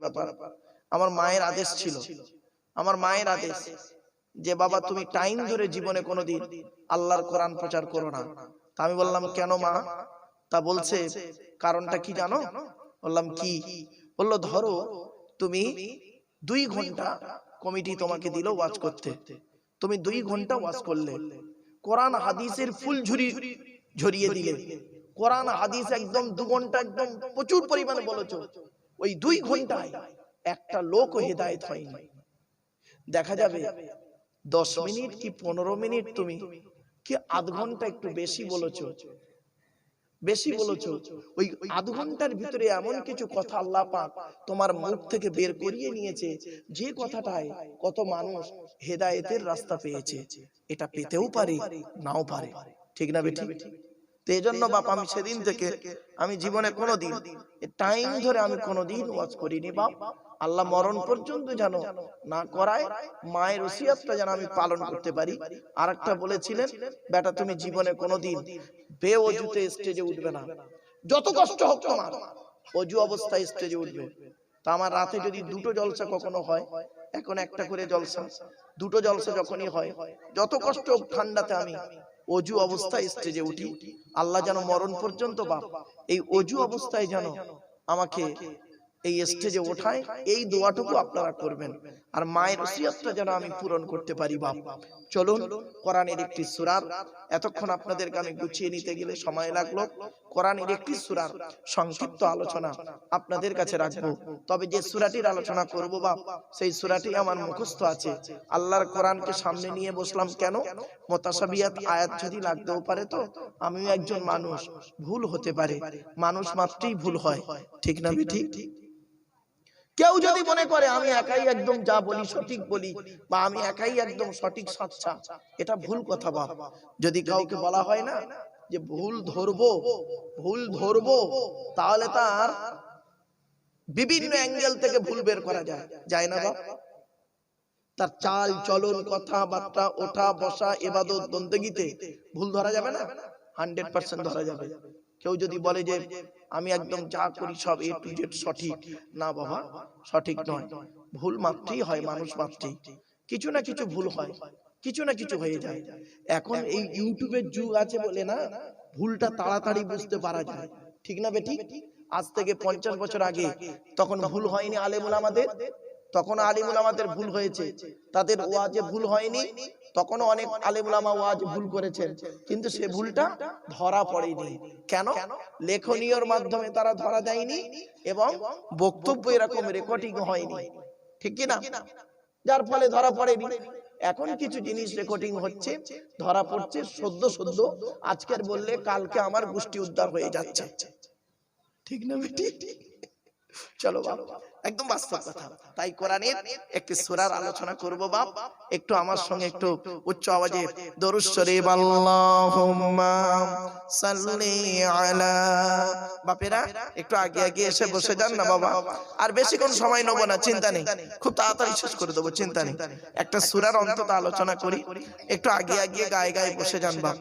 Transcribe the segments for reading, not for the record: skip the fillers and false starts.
ব্যাপার। আমার মায়ের আদেশ ছিল, আমার মায়ের আদেশ যে বাবা তুমি টাইম ধরে জীবনে কোনোদিন আল্লাহর কোরআন প্রচার করো না। তা আমি বললাম কেন মা? তা বলছে কারণটা কি জানো? বললাম কি? বললো ধরো তুমি 2 ঘন্টা কমিটি তোমাকে দিল ওয়াজ করতে, তুমি 2 ঘন্টা ওয়াজ করলে, কোরআন হাদিসের ফুল ঝরিয়ে দিলে, কোরআন হাদিস একদম 2 ঘন্টা একদম প্রচুর পরিমাণে বলেছো, ওই 2 ঘন্টায় একটা লোকও হেদায়েত হয়নি। দেখা যাবে 10 মিনিট কি 15 মিনিট তুমি কি আধ ঘন্টা একটু বেশি বলেছো, ওই আধ ঘন্টার ভিতরে এমন কিছু কথা আল্লাহ পাক তোমার মুখ থেকে বের করিয়ে নিয়েছে যে কথাটায় কত মানুষ হেদায়েতের রাস্তা পেয়েছে। এটা পেতেও পারে নাও পারে, ঠিক না বেটি? তো এই জন্য বাপ আমি সেদিন থেকে আমি জীবনে কোনোদিন টাইম ধরে আমি কোনোদিন ওয়াজ করিনি বাপ। আল্লাহ মরণ পর্যন্ত যেন না করায়, মায়ের ওসিয়তটা যেন আমি পালন করতে পারি। আর একটা বলেছিলেন বেটা তুমি জীবনে কোনোদিন বেওযুতে স্টেজে উঠবে না, যত কষ্ট হোক তোমার অজু অবস্থায় স্টেজে উঠবে। তা আমার রাতে যদি 2টো জলসা কখনো হয়, এখন একটা করে জলসা, 2টো জলসা যখনই হয়, যত কষ্ট হোক ঠান্ডাতে আমি অজু অবস্থায় স্টেজে উঠি। আল্লাহ যেন মরণ পর্যন্ত বাপ এই অজু অবস্থায় যেন আমাকে এই স্টেজে ওঠায়, এই দোয়াটুকু আপনারা করবেন। আর মায়ের ওসিয়তটা যেন আমি পূরণ করতে পারি বাপ। চলুন কোরআনের একটি সূরার, এতক্ষণ আপনাদেরকে আমি গুছিয়ে নিতে গেলে সময় লাগলো, কোরআনের একটি সূরার সংক্ষিপ্ত আলোচনা আপনাদের কাছে রাখবো। তবে যে সূরাটির আলোচনা করব বাপ সেই সূরাটি আমার মুখস্থ আছে। আল্লাহর কোরআনকে সামনে নিয়ে বসলাম কেন? মুতাশাবিহাত আয়াত যদি লাগতেও পারে, তো আমিও একজন মানুষ, ভুল হতে পারে, মানুষ মাত্রই ভুল হয়, ঠিক না বেটি? কেউ যদি মনে করে আমি একাই একদম যা বলি সঠিক বলি, বা আমি একাই একদম সঠিক সাচ্চা, এটা ভুল কথা বাপ। যদি কাউকে বলা হয় না যে ভুল ধরবো, তাহলে তার বিভিন্ন অ্যাঙ্গেল থেকে ভুল বের করা যায় না বাপ? তার চাল চলন কথাবার্তা ওঠা বসা ইবাদত বন্দেগীতে ভুল ধরা যাবে না? 100% ধরা যাবে। কেউ যদি বলে যে আমি একদম যা করি সব A to Z সঠিক, না বাবা, সঠিক নয়। ভুল মাত্রই হয়, মানুষ মাত্রই কিছু না কিছু ভুল হয়, কিছু না কিছু হয়ে যায়। এখন এই ইউটিউবের যুগ আছে বলে না ভুলটা তাড়াতাড়ি বুঝতে পারা যায়, ঠিক না বেটি? আজ থেকে 50 বছর আগে তখন ভুল হয়নি আলেম উলামাদের, তখন আলেম উলামাদের ভুল হয়েছে, তাদের ওয়াজে ভুল হয়নি, তখন অনেক আলেম উলামা ওয়াজ ভুল করেছেন, কিন্তু সে ভুলটা ধরা পড়েনি। কেন? লেখনীর মাধ্যমে তারা ধরা দেয়নি এবং বক্তব্য এরকম রেকর্ডিং হয়নি, ঠিক কি না? যার ফলে ধরা পড়েনি। এখন কিছু জিনিস রেকর্ডিং হচ্ছে, ধরা পড়ছে সদ্য আজকের বললে কালকে আমার গোষ্ঠী উদ্ধার হয়ে যাচ্ছে, ঠিক না বেটি? চলো বাপ, একদম বাস্তব কথা। তাই কোরআনের একটি সূরার আলোচনা করব বাপ। একটু আমার সঙ্গে একটু উচ্চ আওয়াজে দরুদ শরীফ আল্লাহুম্মা সাল্লি আলা। বাপেরা একটু আগে এসে বসে যান না বাবা, আর বেশিক্ষণ সময় নেব না, চিন্তা নেই, খুব তাড়াতাড়ি শেষ করে দেবো, চিন্তা নেই। একটা সূরার অন্তত আলোচনা করি, একটু আগে গায়ে বসে যান বাপ।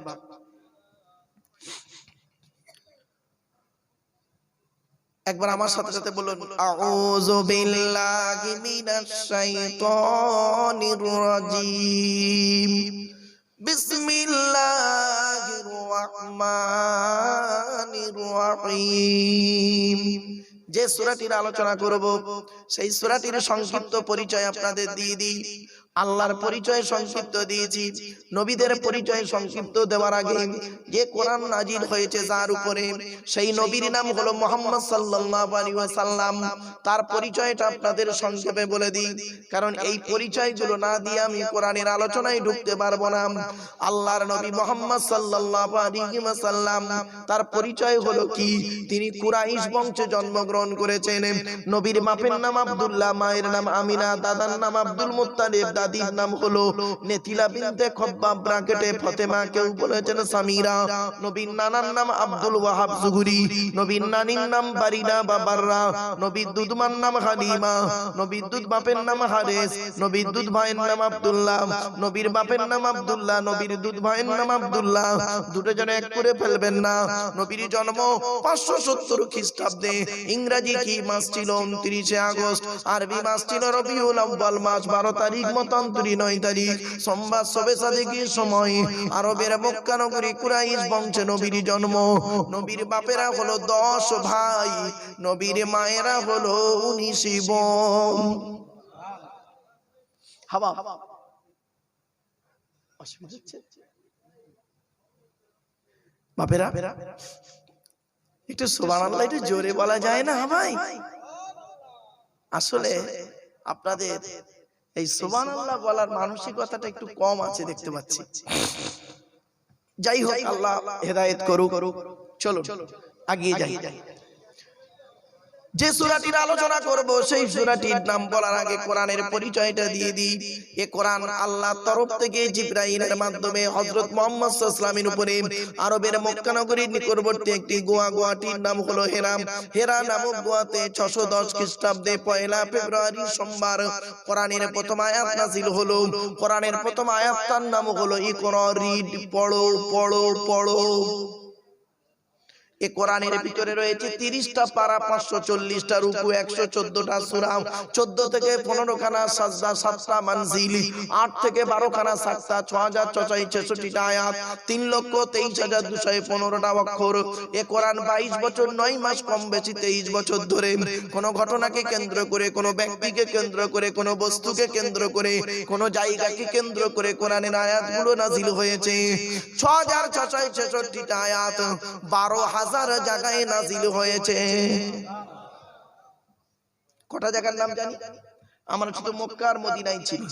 একবার আমার সাথে বলুন, আউযু বিল্লাহি মিনাশ শাইতানির রাজীম, বিসমিল্লাহির রহমানির রহিম। যে সূরাটির আলোচনা করব সেই সূরাটির সংক্ষিপ্ত পরিচয় আপনাদের দিয়ে দিই। আল্লাহর পরিচয় সংক্ষিপ্ত দিয়েছি, নবীদের পরিচয় সংক্ষিপ্ত দেওয়ার আগে যে কোরআন নাজিল হয়েছে যার উপরে, সেই নবীর নাম হলো মুহাম্মদ সাল্লাল্লাহু আলাইহি ওয়াসাল্লাম। তার পরিচয়টা আপনাদের সংক্ষেপে বলে দিই, কারণ এই পরিচয়গুলো না দিয়ে আমি কোরআনের আলোচনায় ঢুকতে পারবো না। আল্লাহর নবী মুহাম্মদ সাল্লাল্লাহু আলাইহি ওয়াসাল্লাম, তার পরিচয় হলো কি? তিনি কুরাইশ বংশে জন্মগ্রহণ করেছেন। নবীর বাপের নাম আব্দুল্লাহ, মায়ের নাম আমিনা, দাদার নাম আব্দুল মুত্তালিব, দাদির নাম হলো নেতিলা বিনতে খব্বাব ব্র্যাকেটে ফাতেমা, কেউ বলেছেন সামিরা। নবীর নানার নাম আব্দুল ওয়াহাব জুহরি, নবীর নানির নাম বারিনা বা বাররা, নবীর দুধমার নাম হালিমা, নবীর দুধ বাপের নাম হারেস, নবীর দুধ ভাইয়ের নাম আব্দুল্লাহ, নবীর বাপের নাম আব্দুল্লাহ, নবীর দুধ ভাইয়ের নাম আব্দুল্লাহ। দুটো জন এক করে ফেলবেন না। নবীর জন্ম 570 খ্রিস্টাব্দে। ইংরেজি কি মাস ছিল? 29 আগস্ট। আরবি মাস ছিল রবিউল আউয়াল মাস, 12 তারিখ মতান্তরি 9 তারিখ সোমবার সবে সাদেকের সময় আরবের মক্কা নগরী কুরাইশ বংশে নবীর জন্ম। নবীর বাপেরা হলো 10 ভাই, নবীর মায়েরা হলো 19 বোন। হাওয়া অসুবিধা হচ্ছে? বাপেরা একটু সুবহানাল্লাহ একটু জোরে বলা যায় না ভাই? আসলে আপনাদের এই সুবহানাল্লাহ বলার মানসিকতাটা একটু কম আছে দেখতে পাচ্ছি। যাই হোক, আল্লাহ হেদায়েত করুক। চলো এগিয়ে যাই। যে সূরাটির আলোচনা করব সেই সূরাটির নাম বলার আগে কোরআনের পরিচয়টা দিয়ে দিই। এই কোরআন আল্লাহর তরফ থেকে জিবরাইলের মাধ্যমে হযরত মুহাম্মদ সাল্লাল্লাহু আলাইহি ওয়াসাল্লামের উপরে আরবের মক্কা নগরীর নিকটবর্তী একটি গোয়াটির নাম হলো হেরা। হেরা নামক গোয়াতে 610 খ্রিস্টাব্দে 1 ফেব্রুয়ারি সোমবার কোরআনের প্রথম আয়াত নাযিল হলো। কোরআনের প্রথম আয়াতটার নাম হলো ইকরা, রিড, পড়ো পড়ো পড়ো। এই কোরআনের ভিতরে রয়েছে 30টা পারা, 540টা রুকু, 114টা সূরা, 14 থেকে 15 খানা সাজদা, 7টা মানজিল, 8 থেকে 12 খানা সাজদা, 6466টা আয়াত, 3,23,215টা অক্ষর। এই কোরআন 22 বছর 9 মাস কম বেশি 23 বছর ধরে কোন ঘটনাকে কেন্দ্র করে, কোন ব্যক্তিকে কেন্দ্র করে, কোন বস্তুকে কেন্দ্র করে, কোন জায়গাকে কেন্দ্র করে কোরআনের আয়াতগুলো নাযিল হয়েছে। 6666টা আয়াত 12,000 জায়গায় নাযিল হয়েছে। কটা জায়গার নাম জানি? আমরা শুধু মক্কা আর মদিনায় ছিল।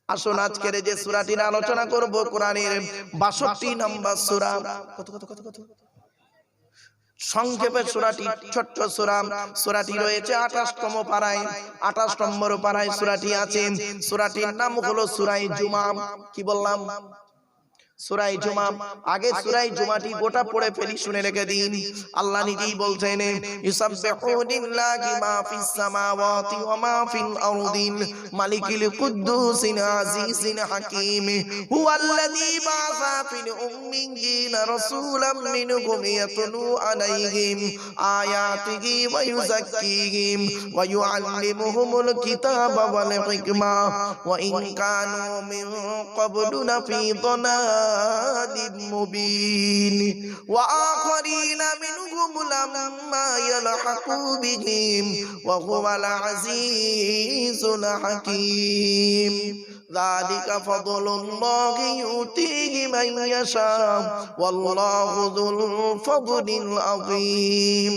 আসুন আজকের যে সূরাটির আলোচনা করব কোরআনের 62 নম্বর সূরা। কত কত কত কত সংক্ষেপে সূরাটি ছোট্ট সূরা। সূরাটি রয়েছে 28তম পারায়, 28 নম্বর পারায় সূরাটি আছে। সূরাটির নাম হলো সূরা জুমা। কি বললাম? সূরা জুমা। আগে সূরা জুমাটি গোটা পড়ে ফেলি, শুনে রেখে দিন। আল্লাহ নিজেই বলছেন, ইউসাব্বিহু লিল্লাহি মা ফিস সামাওয়াতি ওয়া মা ফিল আরদিল মালিকিল কুদ্দুসিল আজিজিল হাকীম হুয়াল্লাযী বা'আসা ফিল উম্মিয়িনা রাসূলাম মিনহুম ইয়াতলু আলাইহিম আয়াতিহি ওয়া ইউযাক্কিহিম ওয়া ইউআল্লিমুহুমুল কিতাবা ওয়াল হিকমা ওয়া ইন কানু মিন ক্বাবলু লাফী দালাল مبين وآخرين منهم لما يلحقوا بهم وهو العزيز الحكيم ذلك فضل الله يؤتيه من يشاء والله ذو الفضل العظيم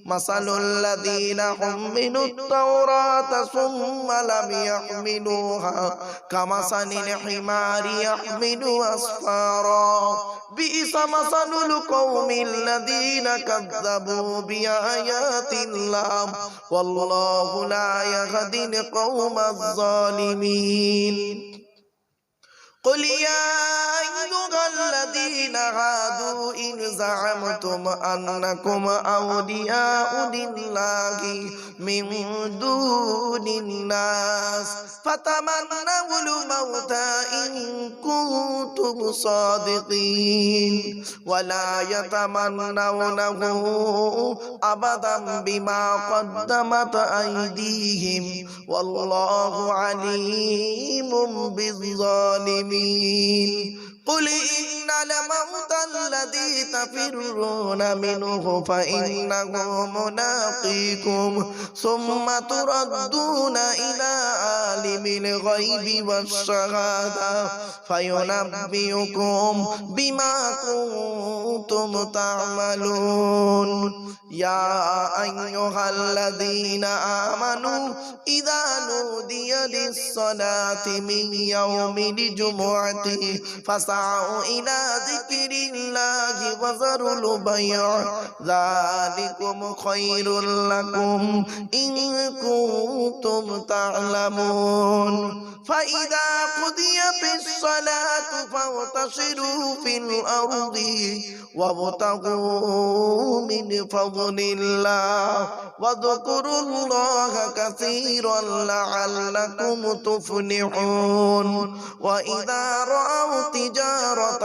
مثل الذين حملوا التوراة ثم لم يحملوها كمثل الحمار يحمل أسفارا بئس مثل القوم الذين كذبوا بآيات الله والله لا يهدي القوم الظالمين قل يا أيها الذين هادوا إن زعمتم أنكم أولياء لله من دون الناس فتمنوا الموت إن كنتم صادقين ولا يتمنونه أبدا بما قدمت أيديهم والله عليم بالظالمين قل إن الموت الذي تفرون منه فإنه ملاقيكم ثم تردون إلى عالم الغيب والشهادة فينبئكم بما كنتم تعملون يا أيها الذين آمنوا إذا نودي للصلاة من يوم الجمعة فاسعوا إلى ذكر الله وذروا البيع ذلكم خير لكم إن كنتم تعلمون فإذا قضيت الصلاة فانتشروا في الأرض وابتغوا من فضل الله واذكروا الله كثيرا لعلكم تفلحون وإذا رأوا تجارة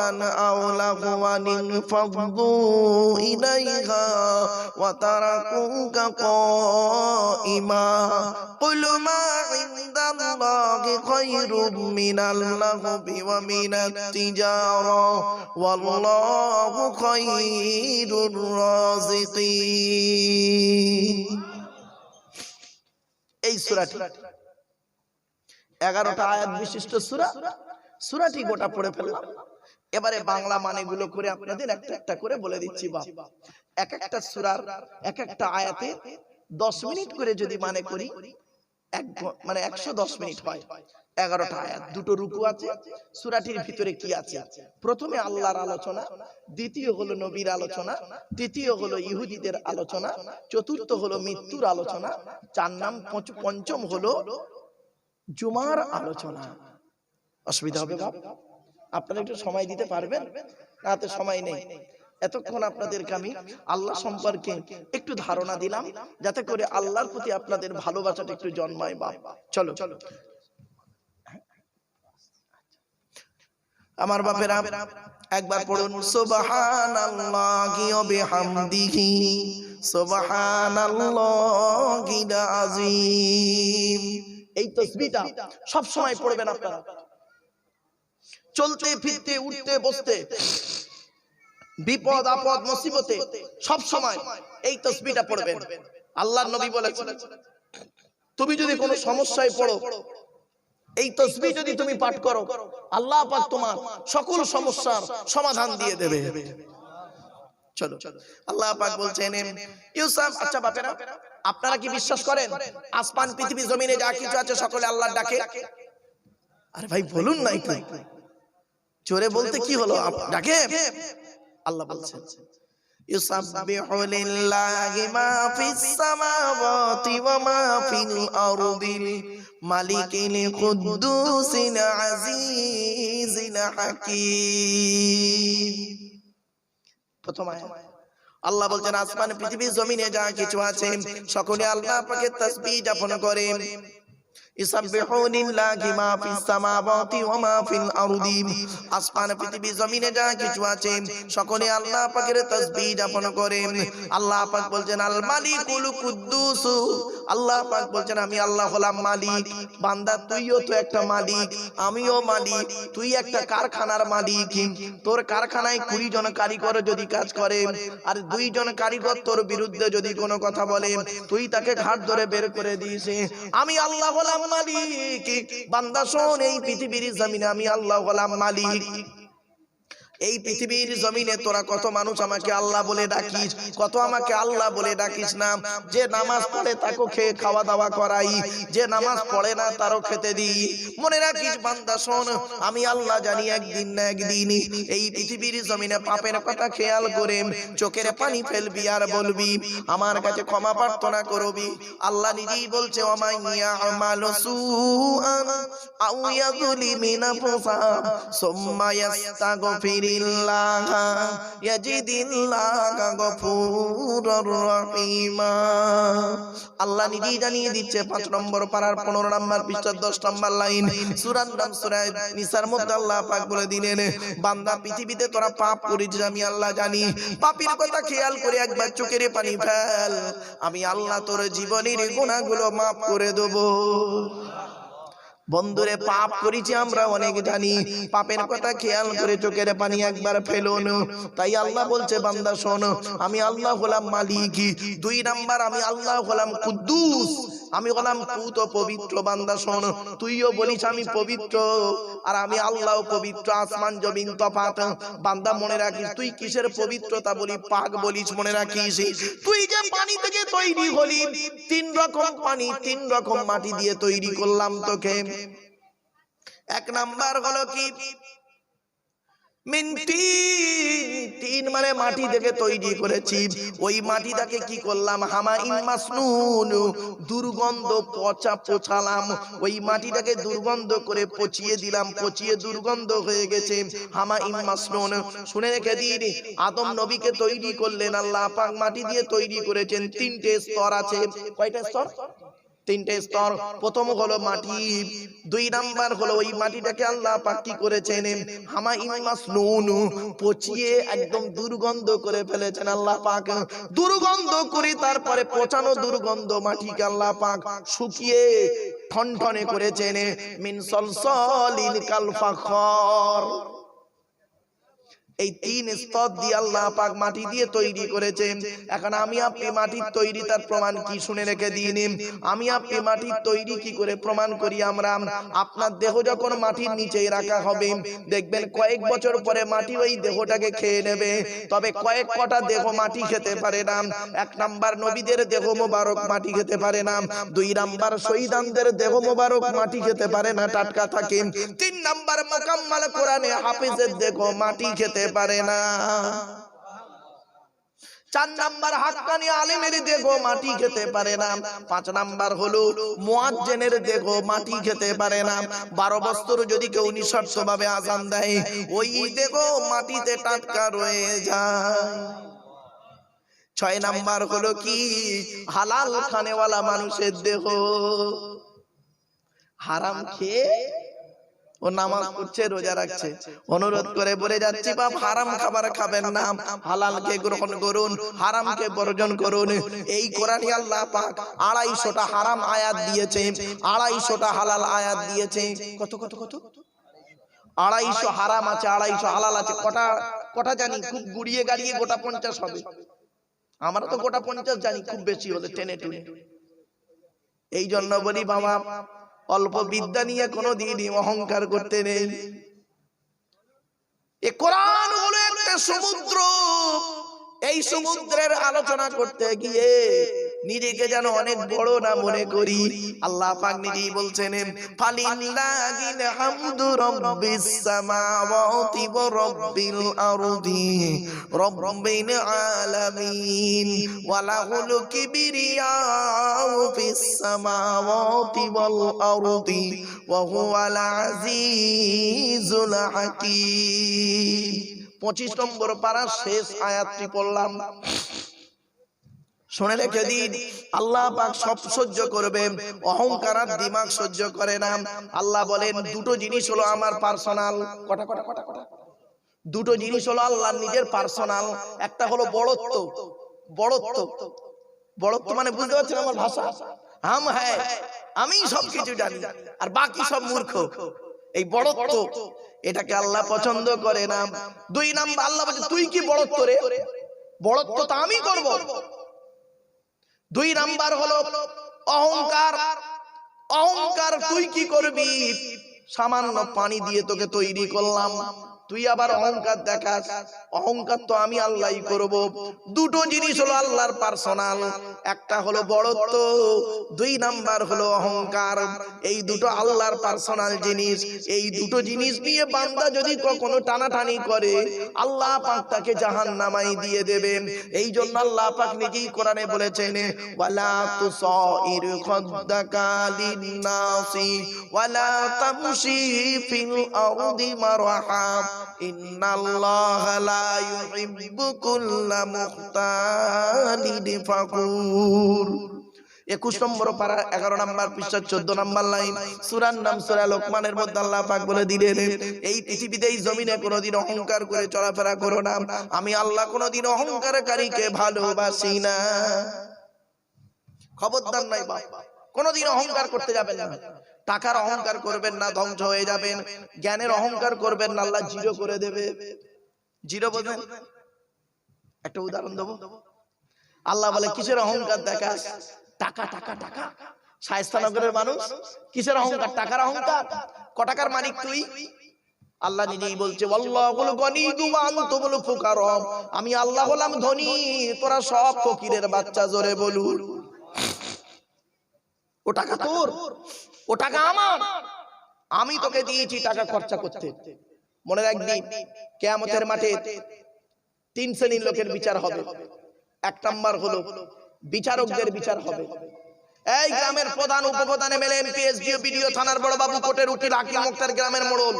أو لهوا انفضوا إليها وتركوك قائما قل ما عند الله خير من اللهو ومن التجارة والله خير الرازقين এই সূরাটি 11টা আয়াত বিশিষ্ট সূরা। সূরাটি গোটা পড়ে ফেললাম। এবারে বাংলা মানেগুলো করে আপনাদের একটা একটা করে বলে দিচ্ছি। বাপ, এক একটা সূরার এক একটা আয়াতে 10 মিনিট করে যদি মানে করি, মানে 110 মিনিট হয়। 11টা আয়াত, দুটো রুকু আছে। সূরাটির ভিতরে কি আছে? প্রথমে আল্লাহর আলোচনা, দ্বিতীয় হলো নবীর আলোচনা, তৃতীয় হলো ইহুদিদের আলোচনা, চতুর্থ হলো মৃত্যুর আলোচনা, পঞ্চম হলো জুমার আলোচনা। অসুবিধা হবে বাপ? আপনারা একটু সময় দিতে পারবেন? রাতে সময় নেই। এতক্ষণ আপনাদেরকে আমি আল্লাহ সম্পর্কে একটু ধারণা দিলাম, যাতে করে আল্লাহর প্রতি আপনাদের ভালোবাসাটা একটু জন্মায়। বাপ, চলো চলো আমার বাপেরা, একবার পড়ুন সুবহানাল্লাহি ওয়া বিহামদিহি সুবহানাল্লাহিল আযীম। এই তাসবিহটা সব সময় পড়বেন আপনারা, চলতে ফিরতে উঠতে বসতে, বিপদ আপদ মুসিবতে সব সময় এই তাসবিহটা পড়বেন। আল্লাহর নবী বলেছেন, তুমি যদি কোনো সমস্যায় পড়ো, এই তাসবিহ যদি তুমি পাঠ করো, আল্লাহ পাক তোমার সকল সমস্যার সমাধান দিয়ে দেবে। চলো, আল্লাহ পাক বলছেন ইউসুফ। আচ্ছা বাপেরা, আপনারা কি বিশ্বাস করেন আসমান পৃথিবী জমিনে যা কিছু আছে সকলে আল্লাহর ডাকে? আরে ভাই বলুন না একটু জোরে, বলতে কি হলো? ডাকে। আল্লাহ বলছেন ইউসাব্বিহু লিল্লাহি মা ফিস সামাওয়াতি ওয়া মা ফিল আরদিল মালিকিল কুদ্দুসিল আজিজিল হাকীম। প্রথম আয়াত আল্লাহ বলছেন আসমান পৃথিবী জমিনে যা কিছু আছে সকলে আল্লাহ পাকের তাসবিহ যাপন করে। ইউসাব্বিহু লিল্লাহি মা ফিস সামাওয়াতি ওয়া মা ফিল আরদি, আসমান পৃথিবী জমিনে যা কিছু আছে সকলে আল্লাহ পাকের তাসবিহ যাপন করে। আল্লাহ পাক বলছেন আল মালিকুল কুদ্দুস, আল্লাহ পাক বলছেন আমি আল্লাহ হলাম মালিক। বান্দা তুইও তো একটা মালিক, আমিও মালিক। তুই একটা কারখানার মালিক, তোর কারখানায় 20 জন কারিগর যদি কাজ করে আর 2 জন কারিগর তোর বিরুদ্ধে যদি কোনো কথা বলে, তুই তাকে ঘাট ধরে বের করে দিস। আমি আল্লাহ হলাম মালিক। বান্দা শোন, এই পৃথিবীর জমিনে আমি আল্লাহ হলাম মালিক। এই পৃথিবীর জমিনে তোরা কত মানুষ আমাকে আল্লাহ বলে ডাকিস, কত আমাকে আল্লাহ বলে ডাকিস না। যে নামাজ পড়ে তাকে খেয়ে খাওয়া দাওয়া করাই, যে নামাজ পড়ে না তারও খেতে দিই। মনে রাখিস বান্দা শোন, আমি আল্লাহ জানি একদিন না একদিন এই পৃথিবীর জমিনে পাপের কথা খেয়াল করে চোখের পানি ফেলবি আর বলবি আমার কাছে ক্ষমা প্রার্থনা করবি। আল্লাহ নিজেই বলছে ওমাইয়া আমালু সুআন আও ইয়াযলিমু নাফসা সুম্মা ইয়াস্তাগফির আল্লাহ নিজেই জানিয়ে দিচ্ছে 5 নম্বর পারার 15 নম্বর পৃষ্ঠার 10 নম্বর লাইন সূরার নাম সূরা নিসার মধ্যে আল্লাহ পাক বলে দিলেন বান্দা পৃথিবীতে তোরা পাপ করেছিস আমি আল্লাহ জানি। পাপের কথা খেয়াল করে একবার চোখের পানি ফেল, আমি আল্লাহ তোর জীবনের গুনাহগুলো মাফ করে দেব। বন্ধুরে, পাপ করেছি আমরা অনেক জানি, পাপের কথা খেয়াল করে চোখের পানি একবার ফেলুন। তাই আল্লাহ বলছে বান্দা শোনো, আমি আল্লাহ হলাম মালিক। 2 নাম্বার আমি আল্লাহ হলাম কুদ্দুস, আমি হলাম পুত পবিত্র। বান্দা শোন, তুইও বলিস আমি পবিত্র আর আমি আল্লাহ পবিত্র, আসমান জমিন তফাৎ। বান্দা মনে রাখিস তুই কিসের পবিত্রতা বলি পাক বলিস, মনে রাখিস তুই যে পানি থেকে তৈরি হলি, 3 রকম পানি 3 রকম মাটি দিয়ে তৈরি করলাম তোকে। 1 নাম্বার হলো কি মিন তিন, তিন মানে মাটি থেকে তৈরি করেছি। ওই মাটিটাকে কি করলাম? হামাইন মাসনুন, দুর্গন্ধ পচা পচালাম। ওই মাটিটাকে দুর্গন্ধ করে পচিয়ে দিলাম, পচিয়ে দুর্গন্ধ হয়ে গেছে। হামাইন মাসনুন। শুনে রেখে দিন, আদম নবীকে তৈরি করলেন আল্লাহ পাক, মাটি দিয়ে তৈরি করেছেন। তিনটে স্তর আছে। কয়টা স্তর? তিনটে স্তর। প্রথম হলো মাটি, দুই নাম্বার হলো ওই মাটিটাকে আল্লাহ পাক কি করেছেন? হামাইন মাসনুন, পচিয়ে একদম দুর্গন্ধ করে ফেলেছেন আল্লাহ পাক। দুর্গন্ধ করে তারপরে পচানো দুর্গন্ধ মাটিকে আল্লাহ পাক শুকিয়ে ঠনঠনে করেছেন। মিন সলসলিন কাল ফাখর। এই তিন স্তর দিয়ে আল্লাহ পাক মাটি দিয়ে তৈরি করেছেন। এখন আমি আপনি মাটির তৈরি, তার প্রমাণ কি? শুনে রেখে দিন, আমি আপনি মাটির তৈরি কি করে প্রমাণ করি আমরা? আপনার দেহ যখন মাটির নিচে রাখা হবে, দেখবেন কয়েক বছর পরে মাটি ওই দেহটাকে খেয়ে নেবে। তবে কয়েক কটা দেহ মাটি খেতে পারে না। এক নাম্বার, নবীদের দেহ মোবারক মাটি খেতে পারে না। দুই নাম্বার, শহীদানদের দেহ মোবারক মাটি খেতে পারে না, টাটকা থাকে। তিন নাম্বার, মুকাম্মাল কোরআনে হাফেজের দেহ মাটি খেতে পারে না। চার নাম্বার, হাক্কানি আলেমের দেহ মাটি খেতে পারে না। পাঁচ নাম্বার হলো মুয়াজ্জিনের দেহ মাটি খেতে পারে না। 12 বছর যদি কেউ নিঃশর্তভাবে আযান দেয়, ওই দেহ মাটিতে টাটকা রয়ে যায়। 6 নাম্বার হলো কি? হালাল খানেওয়ালা মানুষের দেহ। হারাম খেয়ে ও নামাজ পড়ছে, রোজা রাখছে, অনুরোধ করে বলে যাচ্ছি, বাপ হারাম খাবার খাবেন না, হালালকে গ্রহণ করুন, হারামকে বর্জন করুন। এই কোরআনে আল্লাহ পাক 250টা হারাম আয়াত দিয়েছে, 250টা হালাল আয়াত দিয়েছে। কত কত কত? 250 হারাম আছে, 250 হালাল আছে। কটা জানি? খুব গুড়িয়ে গাড়িয়ে গোটা 50 হবে। আমরা তো গোটা 50 জানি, খুব বেশি হলে টেনে টুনে। এই জন্য বলি বাবা, অল্প বিদ্যা নিয়ে কোনোদিন অহংকার করতে নেই। এ কোরআন হলো একটা সমুদ্র। এই সমুদ্রের আলোচনা করতে গিয়ে নিজেকে যেন অনেক বড় না মনে করি। আল্লাহ পাক নিজেই বলছেন, ফালিল্লাহিল হামদু রাব্বিস সামাওয়াতি ওয়া রাব্বিল আরদি রাব্বিল আলামিন ওয়া লাহুল কিবরিয়াউ ফিস সামাওয়াতি ওয়াল আরদি ওয়া হুয়াল আজিজুল হাকীম। 25 নম্বর পারার শেষ আয়াতটি পড়লাম। শুনে রেখে দিন, আল্লাহ পাক সব সহ্য করবে, অহংকার আর দিমাগ সহ্য করে না। আল্লাহ বলেন, দুটো জিনিস হলো আমার পার্সোনাল। কটা কটা কটা কটা? দুটো জিনিস হলো আল্লাহর নিজের পার্সোনাল। একটা হলো বড়ত্ব। বড়ত্ব, বড়ত্ব মানে বুঝতে পারছেন আমার ভাষা? হাম হ্যায়, আমি সবকিছু জানি আর বাকি সব মূর্খ। এই বড়ত্ব, এটাকে আল্লাহ পছন্দ করে না। দুই নাম্বার, আল্লাহ বলে, তুই কি বড়ত্ব রে? বড়ত্ব তো আমি করব। দুই নাম্বার হলো অহংকার। অহংকার, তুই কি করবি? সামান্য পানি দিয়ে তোকে তৈরি করলাম, তুই আবার অহংকার দেখাস। অহংকার তো আমি আল্লাহই করব। দুটো জিনিস হলো আল্লাহর পার্সোনাল। একটা হলো বড়ত্ব, দুই নাম্বার হলো অহংকার। এই দুটো আল্লাহর পার্সোনাল জিনিস। এই দুটো জিনিস নিয়ে বান্দা যদি কখনো টানাটানি করে, আল্লাহ পাক তাকে জাহান্নামাই দিয়ে দেবেন। এই জন্য আল্লাহ পাক নিজেই কোরআনে বলেছেন, ওয়ালা তুসাইর খাদ্দাকা লিন-নাসি ওয়ালা তামশি ফিল আরদি মারহা ইন্নাল্লাহা লা ইউহিব্বু কুল্লা মুখতালিন ফাকুর। 21 নম্বর পারা 11 নম্বর পৃষ্ঠা 14 নম্বর লাইন। সূরার নাম সূরা লোকমানের মধ্যে আল্লাহ পাক বলে দিলেন, এই পৃথিবীতে, এই জমিনে কোনোদিন অহংকার করে চলাফেরা করো না। আমি আল্লাহ কোনোদিন অহংকারকারীকে ভালোবাসি না। খবরদার নাই বাপ, কোনোদিন অহংকার করতে যাবেন না। টাকার অহংকার করবেন না, ধ্বংস হয়ে যাবেন। জ্ঞানের অহংকার করবেন না, আল্লাহ জিরো করে দেবে। জিরো বোঝেন? একটা উদাহরণ দেবো। আল্লাহ বলে, কিসের অহংকার দেখাস? টাকা টাকা টাকা। শায়েস্তানগরের মানুষ কিসের অহংকার? টাকার অহংকার। ক টাকার মালিক তুই? আল্লাহ নিজেই বলছে, আল্লাহুল গনিয়্যু ওয়া আনতুমুল ফুকারা। আমি আল্লাহ হলাম ধনী, তোরা সব ফকিরের বাচ্চা। জোরে বলুন। ও টাকা তোর, ও টাকা আমার। আমি তোকে দিয়েছি টাকা খরচা করতে। মনে রাখবি কিয়ামতের মাঠে তিন শ্রেণীর লোকের বিচার হবে। এক নাম্বার হলো বিচারকদের বিচার হবে। এই গ্রামের প্রধান উপপ্রধান এমএলএ এমপি এসডিও বিডিও থানার বড় বাবু কোর্টের উকিল হাকিম মুক্তার গ্রামের মোড়ল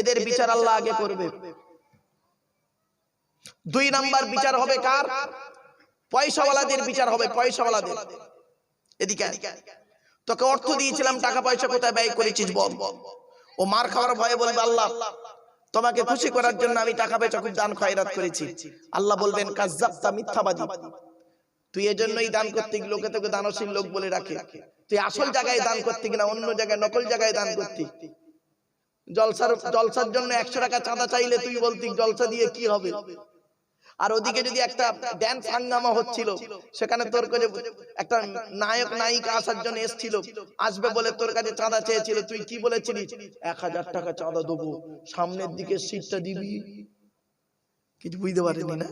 এদের বিচার আল্লাহ আগে করবে। দুই নাম্বার বিচার হবে কার? পয়সাওয়ালাদের বিচার হবে, পয়সাওয়ালাদের। এদিকে তোকে অর্থ দিয়েছিলাম, টাকা পয়সা কোথায় ব্যয় করেছিস বল। ও মার খাওয়ার ভয়ে বলবে আল্লাহ তোমাকে খুশি করার জন্য আমি টাকা পয়সা খুব দান খয়রাত করেছি। আল্লাহ বলবেন কাজ্জাবতা, মিথ্যাবাদী, তুই এজন্যই দান করতে গিয়ে লোকে তোকে দানশীল লোক বলে রাখে, তুই আসল জায়গায় দান করতে কিনা অন্য জায়গায় নকল জায়গায় দান করতি। জলসার জন্য 100 টাকা চাঁদা চাইলে তুই বলতি জলসা দিয়ে কি হবে। আর ওদিকে যদি একটা ড্যান্স হাঙ্গামা হচ্ছিল, সেখানে তোর কাছে একটা নায়ক নায়িকা আসার জন্য এসেছিল, আসবে বলে তোর কাছে চাঁদা চেয়েছিল, তুই কি বলেছিলি? 1000 টাকা চাঁদা দেবো, সামনের দিকে সিটটা দিবি। কিছু বুঝতে পারিনি না?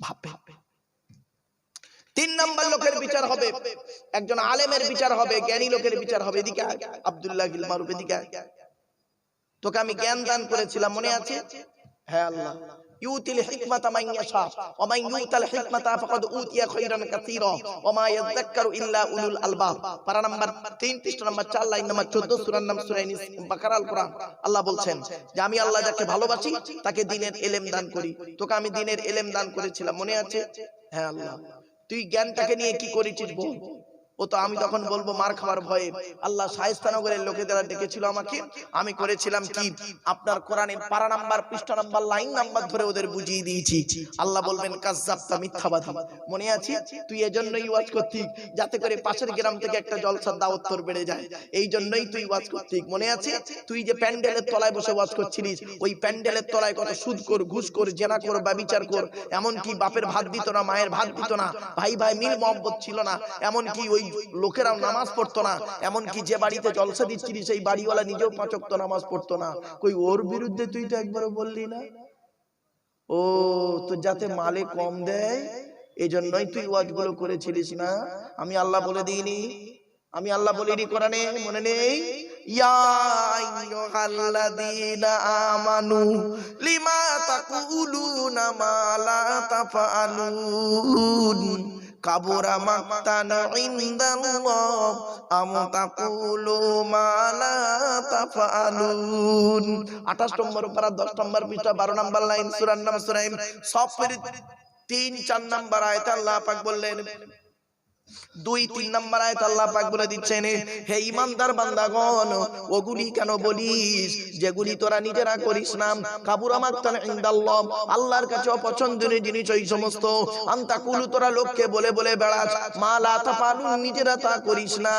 ভাববে। তিন নাম্বার লোকের বিচার হবে, একজন আলেমের বিচার হবে, জ্ঞানী লোকের বিচার হবে। এদিকে আব্দুল্লাহ গিল মারুফ, এদিকে তোকে আমি জ্ঞান দান করেছিলাম, মনে আছে? হ্যাঁ, আল্লাহ ইউতিল হিকমাতা মান ইয়াশা ওয়া মান ইউতাল হিকমাতা ফাকাদ উতিয়া খায়রান কাসীরা ওয়া মা ইয়াযাক্কারু ইল্লা উলুল আলবাব। পারা নাম্বার 3 পৃষ্ঠা নাম্বার 4 লাইন নাম্বার 14 সূরার নাম সূরা বাকারা আল কোরআন। আল্লাহ বলছেন যে আমি আল্লাহ যাকে ভালোবাসি তাকে দ্বীনের ইলম দান করি। তোকে আমি দ্বীনের ইলম দান করেছিলাম, মনে আছে? হ্যাঁ আল্লাহ, তুই জ্ঞানটাকে নিয়ে কি করেছিস বল। ও তো আমি তখন বলবো মার খাওয়ার ভয়ে আল্লাহ শায়েস্তানগরের লোকেরা ডেকেছিল আমাকে, আমি করেছিলাম কি আপনার কোরআনের পারা নাম্বার পৃষ্ঠা নাম্বার লাইন নাম্বার ধরে ওদের বুঝিয়ে দিয়েছি। আল্লাহ বলবেন কাজ্জাবতা, মিথ্যাবাদী, মনে আছে? তুই এজন্যই ওয়াজ করতি যাতে করে পাশের গ্রাম থেকে একটা জলসার দাওয়াত তোর বেড়ে যায়, এই জন্যই তুই ওয়াজ করতি, মনে আছে? তুই যে প্যান্ডেলের তলায় বসে ওয়াজ করছিলিস, ওই প্যান্ডেলের তলায় কত সুদ কর, ঘুষ কর, জেনা কর, ব্যভিচার কর, এমনকি বাপের ভাত দিত না, মায়ের ভাত দিত না, ভাই ভাই মিল মহব্বত ছিল না, এমনকি ওই লোকেরাও নামাজ পড়তো না, এমনকি যে বাড়িতে জলসা দিচ্ছিলি সেই বাড়িওয়ালা নিজেও 5 ওয়াক্ত নামাজ পড়তো না। কই ওর বিরুদ্ধে তুই তো একবারও বললি না। ও তো যাতে মালে কম দেয় এজন্যই তুই ওয়াজগুলো করেছিলিস না। আমি আল্লাহ বলে দিইনি? আমি আল্লাহ বলিনি কোরআনে, মনে নেই? ইয়া আইয়ুহাল্লাযীনা আমানু লিমা তাকুলুনা মা লা তাফআলুন কাবুরা মাকতান ইনদাল্লাহ আম তাকুলু মা লা তাফআলুন। 28 নম্বর পারা 10 নম্বর পৃষ্ঠা 12 নম্বর লাইন সূরার নাম সূরা সফের 3-4 নম্বর আয়াত আল্লাহ পাক বললেন। 2-3 নম্বর আয়াত আল্লাহ পাক বলে দিচ্ছেন, হে ঈমানদার বান্দাগণ, ওগুলি কেন বলিস যেগুলি তোরা নিজেরা করিস না? কাবুরা মাকতান ইনদাল্লাহ, আল্লাহর কাছে অপছন্দনীয় জিনিস ওই সমস্ত। আনতাকুলু, তোরা লোককে বলে বলে বেড়াস, মা লা তাফালুন, নিজেরা তা করিস না।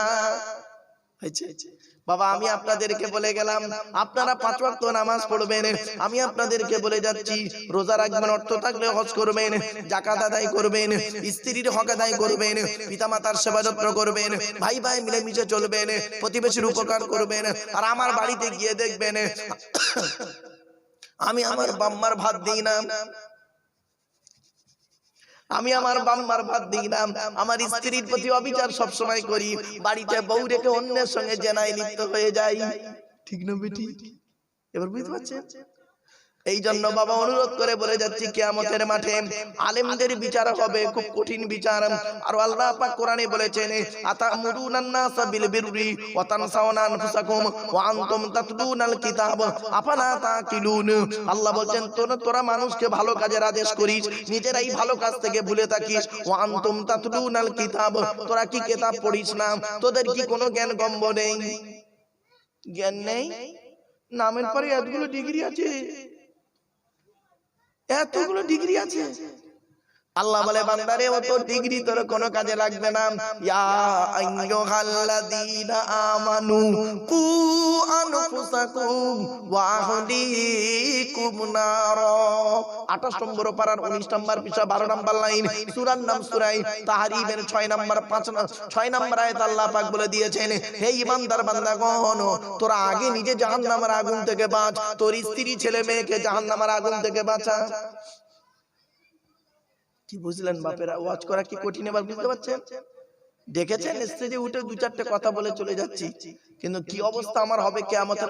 বাবা আমি আপনাদেরকে বলে গেলাম আপনারা 5 ওয়াক্ত নামাজ পড়বেন, আমি আপনাদেরকে বলে যাচ্ছি রোজা রাখবেন, অর্থ থাকলে হজ করবেন, যাকাত আদায় করবেন, স্ত্রীর হক আদায় করবেন, পিতামাতার সেবা যত্ন করবেন, ভাই ভাই মিলেমিশে চলবেন, প্রতিবেশীর উপকার করবেন। আর আমার বাড়িতে গিয়ে দেখবেন আমি আমার বাম্মার ভাত দিই না, আমি আমার বাম্মার ভাত দিই না, আমার স্ত্রীর প্রতি অবিচার সব সময় করি, বাড়িতে বউ রেখে অন্যের সঙ্গে জেনায় লিপ্ত হয়ে যাই। ঠিক না বেটি? এবার বুঝতে পারছেন? এই জন্য বাবা অনুরোধ করে বলে যাচ্ছি কিয়ামতের মাঠে আলেমদের বিচার হবে, খুব কঠিন বিচার। আর আল্লাহ পাক কোরআনে বলেছেন আতামুরুনান নাসা বিল বিররি ওয়া তানসাউনা আনফুসাকুম ওয়া আনতুম তাতলুনাল কিতাব আফালা তাকিলুন। আল্লাহ বলেন তোরা মানুষকে ভালো কাজের আদেশ করিস, নিজেরাই ভালো কাজ থেকে ভুলে থাকিস। ওয়া আনতুম তাতলুনাল কিতাব, তোরা কি কিতাব পড়িস না? তোদের কি কোনো জ্ঞান গম্য নেই? জ্ঞান নেই? নামের পরে এতগুলো ডিগ্রি আছে, এতগুলো ডিগ্রি আছে। আল্লাহ বলে বান্দারে ও তো ডিগ্রি তোর কোনো কাজে লাগবে না। ইয়া আইয়ুহাল্লাযীনা আমানু কু আনফুসাকুম ওয়া আহলিকুম নার। 28 নম্বর পারার 19 নম্বর পৃষ্ঠা 12 নম্বর লাইন সূরার নাম সূরা তাহরিমের 6 নম্বর আয়াত আল্লাহ পাক বলে দিয়েছেন, হে ঈমানদার বান্দাগণ, তোরা আগে নিজে জাহান্নামের আগুন থেকে বাঁচ, তোর স্ত্রী ছেলে মেয়েকে জাহান্নামের আগুন থেকে বাঁচা। কি বুঝলেন বাপেরা? ওয়াজ করা কি কঠিন এবার বুঝতে পারছেন? দেখেছেন স্টেজে উঠে 2-4টে কথা বলে চলে যাচ্ছি, কিন্তু কি অবস্থা আমার হবে কিয়ামতের